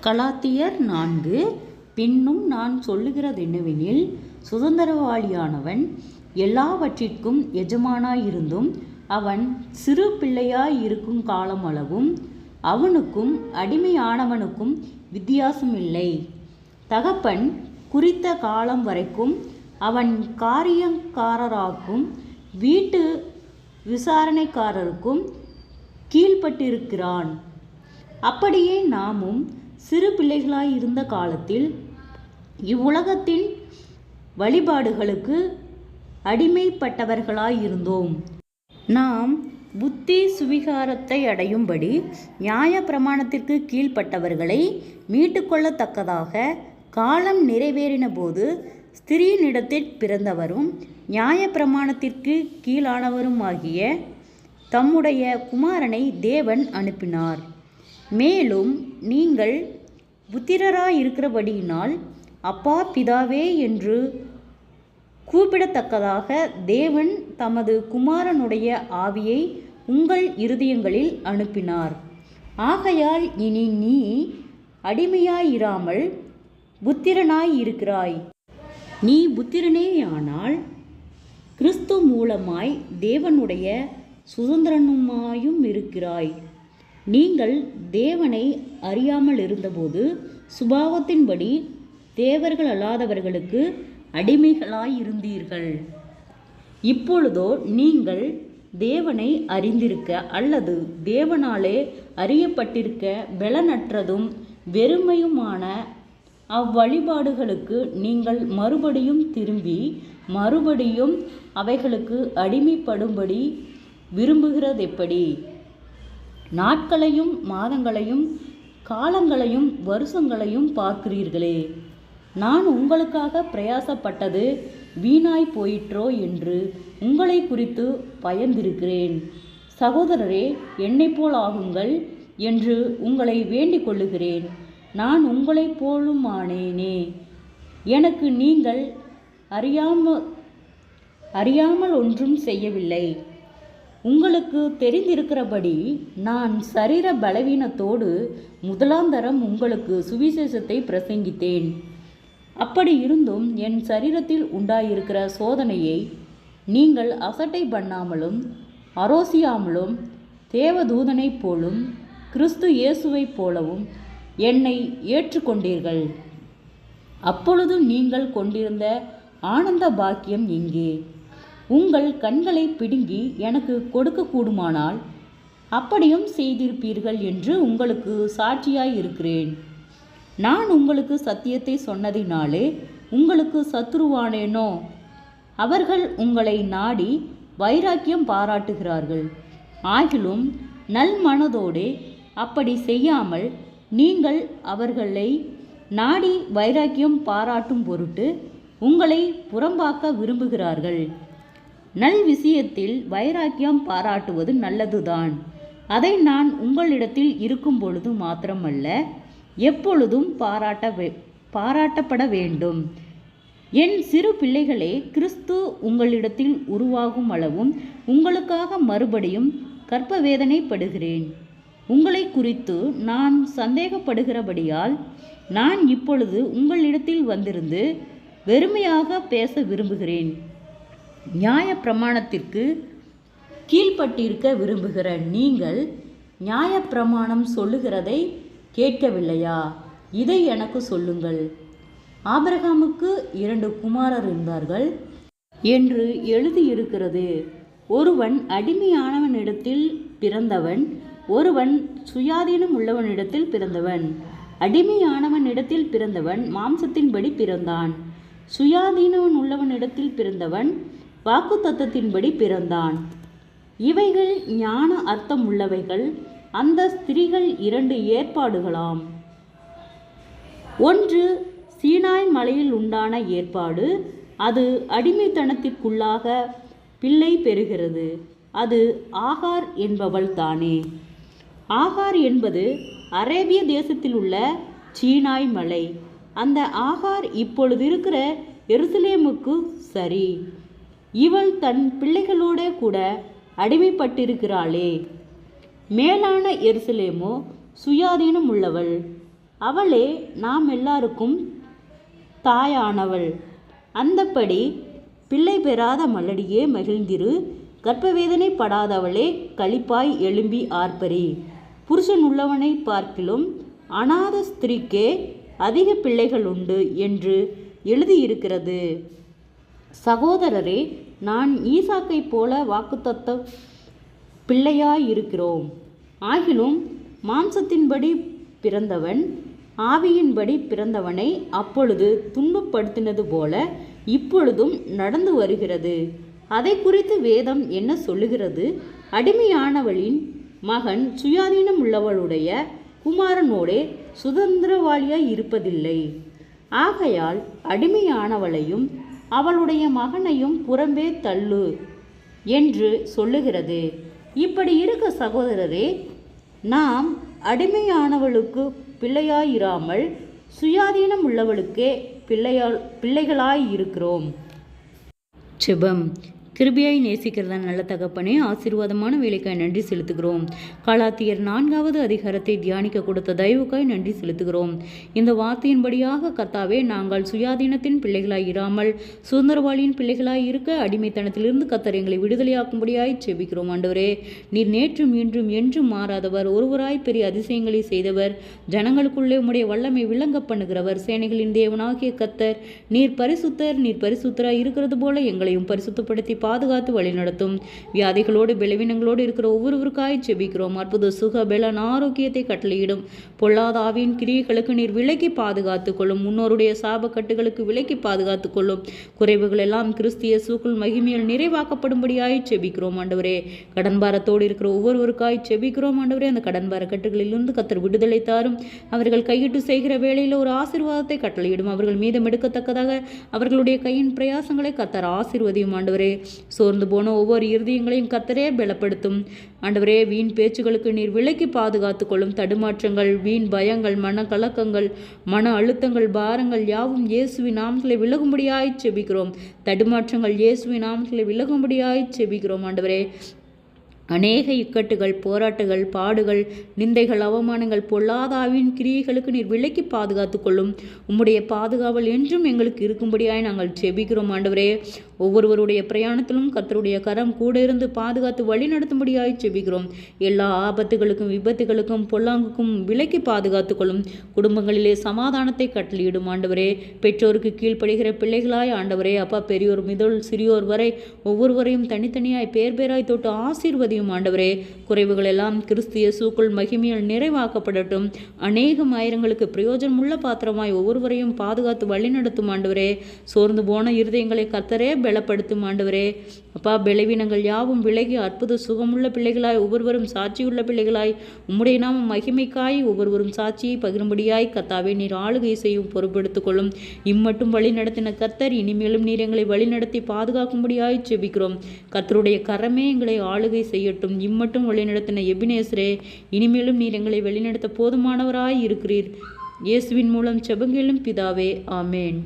கலாத்தியர் 4. பின்னும் நான் சொல்லுகிறதென்னவெனில், சுதந்திரவாளியானவன் எல்லாவற்றிற்கும் எஜமானாயிருந்தும் அவன் சிறு பிள்ளையாயிருக்கும் காலமளவும் அவனுக்கும் அடிமையானவனுக்கும் வித்தியாசமில்லை. தகப்பன் குறித்த காலம் வரைக்கும் அவன் காரியக்காரராக்கும் வீட்டு விசாரணைக்காரருக்கும் கீழ்ப்பட்டிருக்கிறான். அப்படியே நாமும் சிறு பிள்ளைகளாயிருந்த காலத்தில் இவ்வுலகத்தின் வழிபாடுகளுக்கு அடிமைப்பட்டவர்களாயிருந்தோம். நாம் புத்தி சுவிகாரத்தை அடையும்படி நியாய பிரமாணத்திற்கு கீழ்ப்பட்டவர்களை மீட்டுக்கொள்ளத்தக்கதாக காலம் நிறைவேறின போது ஸ்திரீனிடத்தில் பிறந்தவரும் நியாய பிரமாணத்திற்கு கீழானவருமாகிய தம்முடைய குமாரனை தேவன் அனுப்பினார். மேலும் நீங்கள் புத்திரராயிருக்கிறபடியினால் அப்பா பிதாவே என்று கூப்பிடத்தக்கதாக தேவன் தமது குமாரனுடைய ஆவியை உங்கள் இருதயங்களில் அனுப்பினார். ஆகையால் இனி நீ அடிமையாயிராமல் புத்திரனாயிருக்கிறாய். நீ புத்திரனேயானால் கிறிஸ்து மூலமாய் தேவனுடைய சுதந்திரனுமாயும் இருக்கிறாய். நீங்கள் தேவனை அறியாமல் இருந்தபோது சுபாவத்தின்படி தேவர்கள் அல்லாதவர்களுக்கு அடிமைகளாயிருந்தீர்கள். இப்பொழுதோ நீங்கள் தேவனை அறிந்திருக்க அல்லது தேவனாலே அறியப்பட்டிருக்க பெலனற்றதும் வெறுமையுமான அவ்வழிபாடுகளுக்கு நீங்கள் மறுபடியும் திரும்பி மறுபடியும் அவைகளுக்கு அடிமைப்படும்படி விரும்புகிறதெப்படி? நாட்களையும் மாதங்களையும் காலங்களையும் வருஷங்களையும் பார்க்கிறீர்களே. நான் உங்களுக்காக பிரயாசப்பட்டது வீணாய் போயிற்றோ என்று உங்களை குறித்து பயந்திருக்கிறேன். சகோதரரே, என்னைப் போல் ஆகுங்கள் என்று உங்களை வேண்டிக் கொள்ளுகிறேன். நான் உங்களைப் போலுமானேனே. எனக்கு நீங்கள் அறியாமல் ஒன்றும் செய்யவில்லை. உங்களுக்கு தெரிந்திருக்கிறபடி நான் சரீர பலவீனத்தோடு முதலாந்தரம் உங்களுக்கு சுவிசேஷத்தை பிரசங்கித்தேன். அப்படி இருந்தும் என் சரீரத்தில் உண்டாயிருக்கிற சோதனையை நீங்கள் அசட்டை பண்ணாமலும் அரோசியாமலும் தேவதூதனைப் போலும் கிறிஸ்து இயேசுவைப் போலவும் என்னை ஏற்றுக்கொண்டீர்கள். அப்பொழுது நீங்கள் கொண்டிருந்த ஆனந்த பாக்கியம் எங்கே? உங்கள் கண்களை பிடுங்கி எனக்கு கொடுக்கக்கூடுமானால் அப்படியும் செய்திருப்பீர்கள் என்று உங்களுக்கு சாட்சியாய் இருக்கிறேன். நான் உங்களுக்கு சத்தியத்தை சொன்னதினாலே உங்களுக்கு சத்துருவானேனோ? அவர்கள் உங்களை நாடி வைராக்கியம் பாராட்டுகிறார்கள். ஆகிலும் நல் மனதோடே அப்படி செய்யாமல் நீங்கள் அவர்களை நாடி வைராக்கியம் பாராட்டும் பொருட்டு உங்களை புறம்பாக்க விரும்புகிறார்கள். நல் விஷயத்தில் வைராக்கியம் பாராட்டுவது நல்லதுதான். அதை நான் உங்களிடத்தில் இருக்கும் பொழுது மாத்திரமல்ல, எப்பொழுதும் பாராட்டப்பட வேண்டும். என் சிறு பிள்ளைகளே, கிறிஸ்து உங்களிடத்தில் உருவாகும் அளவும் உங்களுக்காக மறுபடியும் கர்ப்பவேதனைப்படுகிறேன். உங்களை குறித்து நான் சந்தேகப்படுகிறபடியால் நான் இப்பொழுது உங்களிடத்தில் வந்திருந்து வெறுமையாக பேச விரும்புகிறேன். நியாய பிரமாணத்திற்கு கீழ்ப்பட்டிருக்க விரும்புகிற நீங்கள் நியாய பிரமாணம் சொல்லுகிறதை கேட்கவில்லையா? இதை எனக்கு சொல்லுங்கள். ஆபிரகாமுக்கு 2 குமாரர் இருந்தார்கள் என்று எழுதியிருக்கிறது. ஒருவன் அடிமையானவனிடத்தில் பிறந்தவன், ஒருவன் சுயாதீனம் உள்ளவனிடத்தில் பிறந்தவன். அடிமையானவனிடத்தில் பிறந்தவன் மாம்சத்தின்படி பிறந்தான். சுயாதீனம் உள்ளவனிடத்தில் பிறந்தவன் வாக்குத்தத்தத்தின்படி பிறந்தான். இவைகள் ஞான அர்த்தம் உள்ளவைகள். அந்த ஸ்திரீகள் 2 ஏற்பாடுகளாம். ஒன்று சீனாய் மலையில் உண்டான ஏற்பாடு. அது அடிமைத்தனத்திற்குள்ளாக பிள்ளை பெறுகிறது. அது ஆகார் என்பவள் தானே. ஆகார் என்பது அரேபிய தேசத்தில் உள்ள சீனாய் மலை. அந்த ஆகார் இப்பொழுது இருக்கிற எருசலேமுக்கு சரி. இவள் தன் பிள்ளைகளோட கூட அடிமைப்பட்டிருக்கிறாளே. மேலான எருசலேமோ சுயாதீனம் உள்ளவள். அவளே நாம் எல்லாருக்கும் தாயானவள். அந்தப்படி பிள்ளை பெறாத மலடியே மகிழ்ந்திரு, கர்ப்பவேதனை படாதவளே களிப்பாய் எழும்பி ஆர்ப்பரி. புருஷன் உள்ளவனை பார்க்கிலும் அநாத ஸ்திரீக்கே அதிக பிள்ளைகள் உண்டு என்று எழுதியிருக்கிறது. சகோதரரே, நான் ஈசாக்கைப் போல வாக்குத்தத்த பிள்ளையாயிருக்கிறோம். ஆகிலும் மாம்சத்தின்படி பிறந்தவன் ஆவியின்படி பிறந்தவனை அப்பொழுது துன்பப்படுத்தினது போல இப்பொழுதும் நடந்து வருகிறது. அதை குறித்து வேதம் என்ன சொல்லுகிறது? அடிமையானவளின் மகன் சுயாதீனம் உள்ளவளுடைய குமாரனோடே சுதந்திரவாளியாய் இருப்பதில்லை. ஆகையால் அடிமையானவளையும் அவளுடைய மகனையும் புறம்பே தள்ளு என்று சொல்லுகிறது. இப்படி இருக்க சகோதரரே, நாம் அடிமையானவளுக்கு பிள்ளையாயிராமல் சுயாதீனம் உள்ளவளுக்கே பிள்ளைகளாயிருக்கிறோம். செபம். கிருபையாய் நேசிக்கிறதா நல்ல தகப்பனே, ஆசீர்வாதமான வேலைக்காய் நன்றி செலுத்துகிறோம். கலாத்தியர் 4வது அதிகாரத்தை தியானிக்க கொடுத்த தயவுக்காய் நன்றி செலுத்துகிறோம். இந்த வார்த்தையின்படியாக கர்த்தாவே, நாங்கள் சுயாதீனத்தின் பிள்ளைகளாய் இராமல் சுதந்திரவாளியின் பிள்ளைகளாய் இருக்க அடிமைத்தனத்திலிருந்து கர்த்தர் எங்களை விடுதலையாக்கும்படியாய் செபிக்கிறோம். ஆண்டவரே, நீர் நேற்றும் இன்றும் என்றும் மாறாதவர், ஒருவராய் பெரிய அதிசயங்களை செய்தவர், ஜனங்களுக்குள்ளே உம்முடைய வல்லமை விளங்க பண்ணுகிறவர், சேனைகளின் தேவனாகிய கர்த்தர், நீர் பரிசுத்தராய் இருக்கிறது போல எங்களையும் பரிசுத்தப்படுத்தி பாதுகாத்து வழிநடத்தும். வியாதிகளோடு பலவீனங்களோடு இருக்கிற ஒவ்வொருவருக்காய் செபிக்கிறோம். அற்புத சுக பலன் ஆரோக்கியத்தை கட்டளையிடும். பொல்லாத ஆவியின் கிரியைகளுக்கு நீர் விலக்கி பாதுகாத்து கொள்ளும். முன்னோருடைய சாபக்கட்டுகளுக்கு விலக்கி பாதுகாத்து கொள்ளும். குறைவுகள் எல்லாம் கிறிஸ்து இயேசுவுக்குள் மகிமையில் நிறைவாக்கப்படும்படியாய் செபிக்கிறோம். ஆண்டவரே, கடன்பாரத்தோடு இருக்கிற ஒவ்வொருவருக்காய் செபிக்கிறோம். ஆண்டவரே, அந்த கடன்பார கட்டுகளிலிருந்து கர்த்தர் விடுதலை தாரும். அவர்கள் கையிட்டு செய்கிற வேளையில் ஒரு ஆசீர்வாதத்தை கட்டளையிடும். அவர்கள் மீதம் எடுக்கத்தக்கதாக அவர்களுடைய கையின் பிரயாசங்களை கர்த்தர் ஆசீர்வதியும். ஆண்டவரே, சோர்ந்து போன ஒவ்வொரு இருதயங்களையும் கர்த்தரே பலப்படுத்தும். ஆண்டவரே, வீண் பேச்சுகளுக்கு நீர் விலக்கி பாதுகாத்து கொள்ளும். தடுமாற்றங்கள், வீண் பயங்கள், மன கலக்கங்கள், மன அழுத்தங்கள், பாரங்கள் யாவும் இயேசுவின் நாமத்திலே விலகும்படியாய் செபிக்கிறோம். தடுமாற்றங்கள் இயேசுவின் நாமத்திலே விலகும்படியாய் செபிக்கிறோம். ஆண்டவரே, அநேக இக்கட்டுகள், போராட்டங்கள், பாடுகள், நிந்தைகள், அவமானங்கள், பொல்லாதாவின் கிரியைகளுக்கு நீர் விலக்கி பாதுகாத்து கொள்ளும். உம்முடைய பாதுகாவல் என்றும் எங்களுக்கு இருக்கும்படியாய் நாங்கள் செபிக்கிறோம். ஆண்டவரே, ஒவ்வொருவருடைய பிரயாணத்திலும் கர்த்தருடைய கரம் கூட இருந்து பாதுகாத்து வழி நடத்தும்படியாய் செபிக்கிறோம். எல்லா ஆபத்துகளுக்கும் விபத்துகளுக்கும் பொல்லாங்குக்கும் விலக்கி பாதுகாத்து கொள்ளும். குடும்பங்களிலே சமாதானத்தை கட்டளையிடும். ஆண்டவரே, பெற்றோருக்கு கீழ்ப்படுகிற பிள்ளைகளாய் ஆண்டவரே, அப்பா, பெரியோர் முதல் சிறியோர் வரை ஒவ்வொருவரையும் தனித்தனியாய் பேராய் தொட்டு ஆசீர்வதியும். ஆண்டவரே, குறைவுகள் எல்லாம் கிறிஸ்து இயேசுவுக்குள் மகிமையில் நிறைவாக்கப்படட்டும். அநேகம் ஆயிரங்களுக்கு பிரயோஜனமுள்ள பாத்திரமாய் ஒவ்வொருவரையும் பாதுகாத்து வழிநடத்தும். ஆண்டவரே, சோர்ந்து போன இருதயங்களை கர்த்தரே பலப்படுத்தும். ஆண்டவரே, அப்பா, பலவீனங்கள் யாவும் விலகி அற்புத சுகமுள்ள பிள்ளைகளாய் ஒவ்வொருவரும் சாட்சியுள்ள பிள்ளைகளாய் உம்முடைய நாம மகிமைக்காய் ஒவ்வொருவரும் சாட்சியை பகிரும்படியாய் கர்த்தாவே நீர் ஆளுகை செய்யும் பொறுப்பெடுத்துக் கொள்ளும். இம்மட்டும் வழி நடத்தின கர்த்தர் இனிமேலும் நீர் எங்களை வழிநடத்தி பாதுகாக்கும்படியாய் செபிக்கிறோம். கர்த்தருடைய கரமே எங்களை ஆளுகை செய்யட்டும். இம்மட்டும் வழிநடத்தின எபினேசரே, இனிமேலும் நீர் எங்களை வழிநடத்த போதுமானவராய் இருக்கிறீர். இயேசுவின் மூலம் செபங்களும் பிதாவே, ஆமேன்.